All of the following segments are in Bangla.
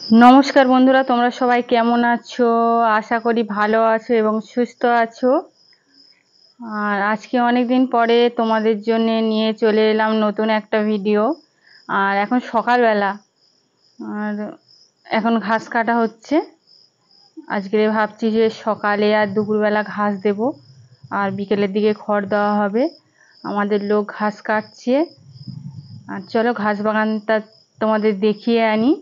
नमस्कार बंधुरा तोमरा सबाई केमन आछो आशा करी भालो आछो एबं सुस्थ आछो। और आज के अनेक दिन परे तोमादेर जन्य निये चले एलाम नतून एकटा भिडियो। और एखन सकाल बेला और एखन घास काटा होच्छे। आजके भाबछि जे सकाले और दुपुर बेला घास देबो और बिकेलेर दिके खड़ देওয়া হবে। आमादेर लोक घास काटছে। और चलो घास बागानटा तोमादेर देखिए आनी।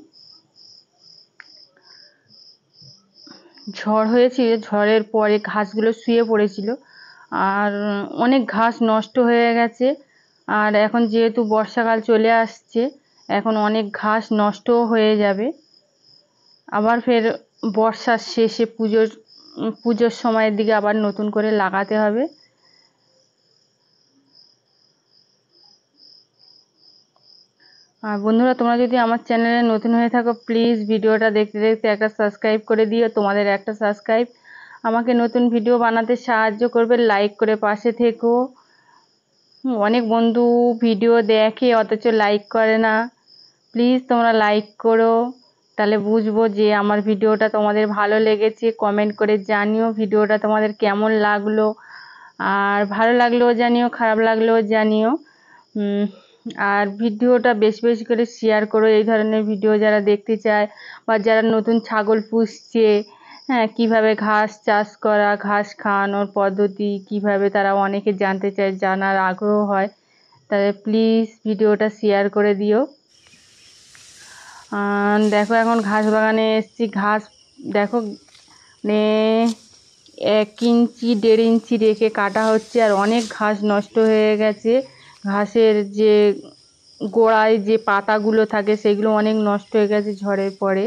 झड़ হয়েছিল, ঝড়ের পরে ঘাসগুলো শুয়ে পড়েছিল আর অনেক ঘাস নষ্ট হয়ে গেছে। আর এখন যেহেতু বর্ষাকাল চলে আসছে, এখন অনেক ঘাস নষ্টও হয়ে যাবে। আবার ফের বর্ষার শেষে পুজোর সময়ের দিকে আবার নতুন করে লাগাতে হবে। আর বন্ধুরা, তোমরা যদি আমার চ্যানেলে নতুন হয়ে থাকো প্লিজ ভিডিওটা দেখতে দেখতে একটা সাবস্ক্রাইব করে দিও। তোমাদের একটা সাবস্ক্রাইব আমাকে নতুন ভিডিও বানাতে সাহায্য করবে। লাইক করে পাশে থেকো। অনেক বন্ধু ভিডিও দেখে অথচ লাইক করে না। প্লিজ তোমরা লাইক করো, তাহলে বুঝবো যে আমার ভিডিওটা তোমাদের ভালো লেগেছে। কমেন্ট করে জানিও ভিডিওটা তোমাদের কেমন লাগলো। আর ভালো লাগলেও জানিও, খারাপ লাগলেও জানিও। আর ভিডিওটা বেশি বেশি করে শেয়ার করো। এই ধরনের ভিডিও যারা দেখতে চায় বা যারা নতুন ছাগল পুষছে, হ্যাঁ, কিভাবে ঘাস চাষ করা, ঘাস খাওয়ানোর পদ্ধতি কিভাবে তারা অনেকে জানতে চায়, জানার আগ্রহ হয়, তাহলে প্লিজ ভিডিওটা শেয়ার করে দিও। দেখো এখন ঘাস বাগানে এসেছি। ঘাস দেখো 1 ইঞ্চি 1.5 ইঞ্চি রেখে কাটা হচ্ছে আর অনেক ঘাস নষ্ট হয়ে গেছে। ঘাসের যে গোড়ায় যে পাতাগুলো থাকে সেগুলো অনেক নষ্ট হয়ে গেছে ঝড়ের পরে।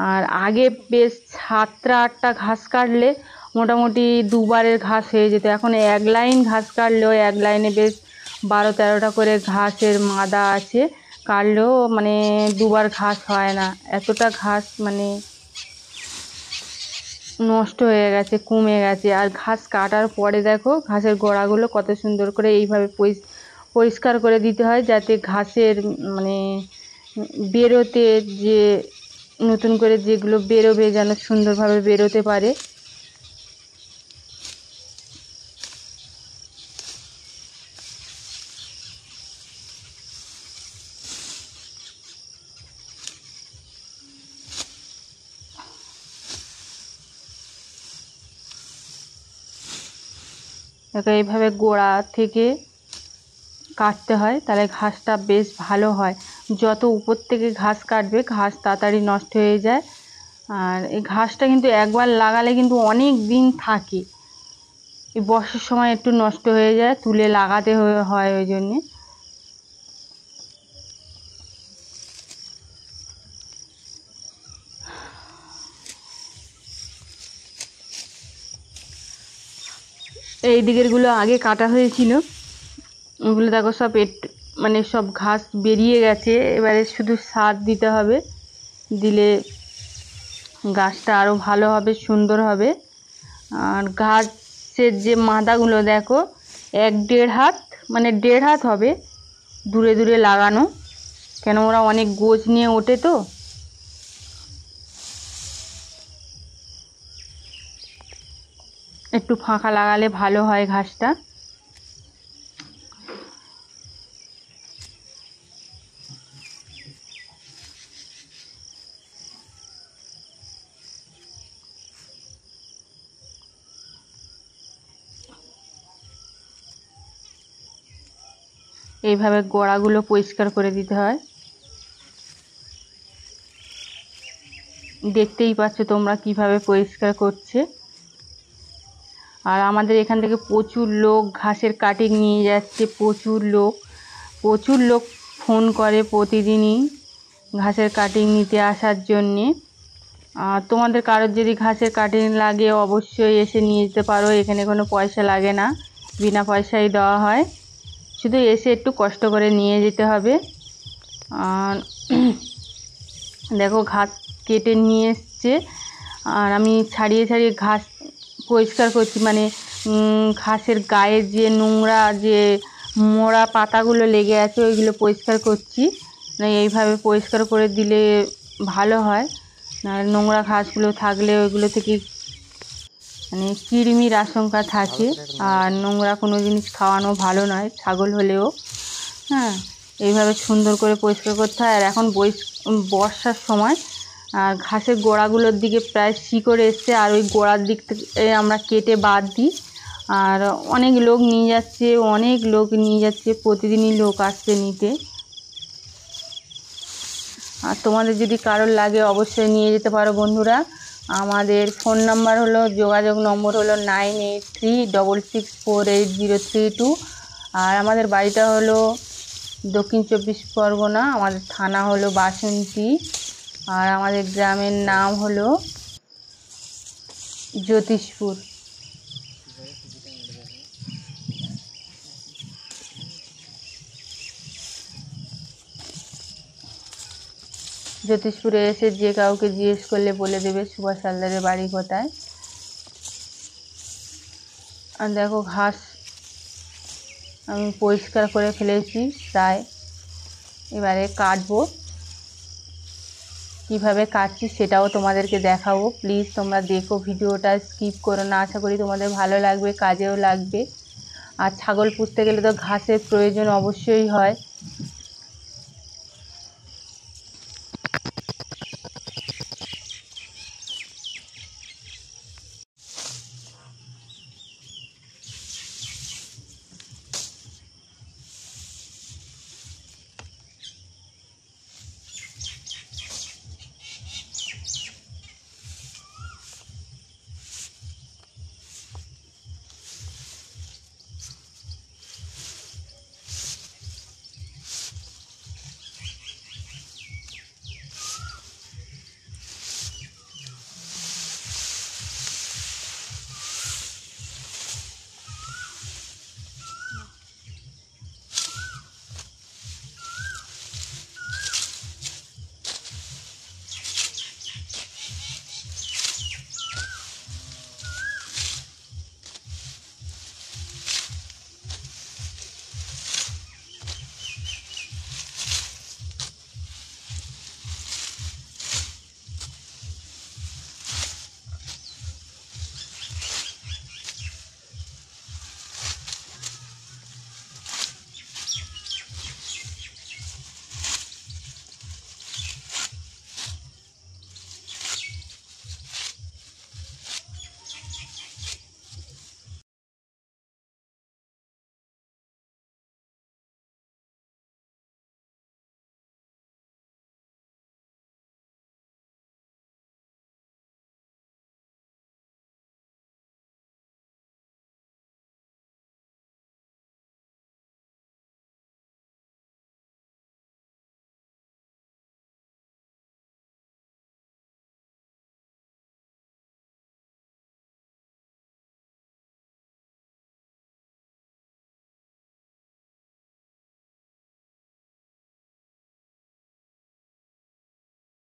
আর আগে বেশ 7টা 8টা ঘাস কাটলে মোটামুটি দুবারের ঘাস হয়ে যেত। এখন এক লাইন ঘাস কাটলেও এক লাইনে বেশ 12-13টা করে ঘাসের মাদা আছে, কাটলেও মানে দুবার ঘাস হয় না। এতটা ঘাস মানে নষ্ট হয়ে গেছে, কমে গেছে। আর ঘাস কাটার পরে দেখো ঘাসের গোড়াগুলো কত সুন্দর করে এইভাবে পরিষ্কার করে দিতে হয়, যাতে ঘাসের মানে বেরোতে যে নতুন করে যেগুলো বেরোবে যেন সুন্দরভাবে বেরোতে পারে। এইভাবে গোড়া থেকে কাটতে হয়, তাহলে ঘাসটা বেশ ভালো হয়। যত উপর থেকে ঘাস কাটবে ঘাস তাড়াতাড়ি নষ্ট হয়ে যায়। আর এই ঘাসটা কিন্তু একবার লাগালে কিন্তু অনেক দিন থাকে। এই বর্ষার সময় একটু নষ্ট হয়ে যায়, তুলে লাগাতে হয় ওই জন্যে। এই দিকেরগুলো আগে কাটা হয়েছিল, ওগুলো দেখো সব মানে সব ঘাস বেরিয়ে গেছে। এবারে শুধু সার দিতে হবে, দিলে গাছটা আরও ভালো হবে, সুন্দর হবে। আর গাছের যে মাদাগুলো দেখো 1-1.5 হাত, মানে 1.5 হাত হবে দূরে দূরে লাগানো, কেন ওরা অনেক গোছ নিয়ে ওঠে তো। একটু ফাঁকা লাগালে ভালো হয় ঘাসটা। এইভাবে গোড়াগুলো পরিষ্কার করে দিতে হয়। দেখতেই পাচ্ছ তোমরা কিভাবে পরিষ্কার করছে। আর আমাদের এখান থেকে প্রচুর লোক ঘাসের কাটিং নিয়ে যাচ্ছে, প্রচুর লোক ফোন করে প্রতিদিনই ঘাসের কাটিং নিতে আসার জন্যে। আর তোমাদের কারোর যদি ঘাসের কাটিং লাগে অবশ্যই এসে নিয়ে যেতে পারো। এখানে কোনো পয়সা লাগে না, বিনা পয়সায় দেওয়া হয়। শুধু এসে একটু কষ্ট করে নিয়ে যেতে হবে। আর দেখো ঘাস কেটে নিয়ে এসছে আর আমি ছাড়িয়ে ছাড়িয়ে ঘাস পরিষ্কার করছি। মানে ঘাসের গায়ে যে নোংরা যে মোড়া পাতাগুলো লেগে আছে ওইগুলো পরিষ্কার করছি। এইভাবে পরিষ্কার করে দিলে ভালো হয়, নোংরা ঘাসগুলো থাকলে ওইগুলো থেকে মানে কৃমির আশঙ্কা থাকে। আর নোংরা কোনো জিনিস খাওয়ানো ভালো নয় ছাগল হলেও। হ্যাঁ, এইভাবে সুন্দর করে পরিষ্কার করতে হয়। আর এখন বর্ষার সময় আর ঘাসের গোড়াগুলোর দিকে প্রায় শিকড় এসছে, আর ওই গোড়ার দিক থেকে আমরা কেটে বাদ দিই। আর অনেক লোক নিয়ে যাচ্ছে, প্রতিদিনই লোক আসছে নিতে। আর তোমাদের যদি কারোর লাগে অবশ্যই নিয়ে যেতে পারো বন্ধুরা। আমাদের ফোন নাম্বার হলো, যোগাযোগ নম্বর হলো 9836648032। আর আমাদের বাড়িটা হলো দক্ষিণ 24 পরগনা, আমাদের থানা হলো বাসন্তী, আর আমাদের গ্রামের নাম হলো জ্যোতিষপুর। জ্যোতিষপুরে এসে যে কাউকে জিজ্ঞেস করলে বলে দেবে সুভাষ হালদারের বাড়ি কোথায়। আর দেখো ঘাস আমি পরিষ্কার করে ফেলেছি প্রায়, এবারে কাটবো। কিভাবে কাটছি সেটাও তোমাদেরকে দেখাবো। প্লিজ তোমরা দেখো, ভিডিওটা স্কিপ করো না। আশা করি তোমাদের ভালো লাগবে, কাজেও লাগবে। আর ছাগল পুষতে গেলে তো ঘাসের প্রয়োজন অবশ্যই হয়।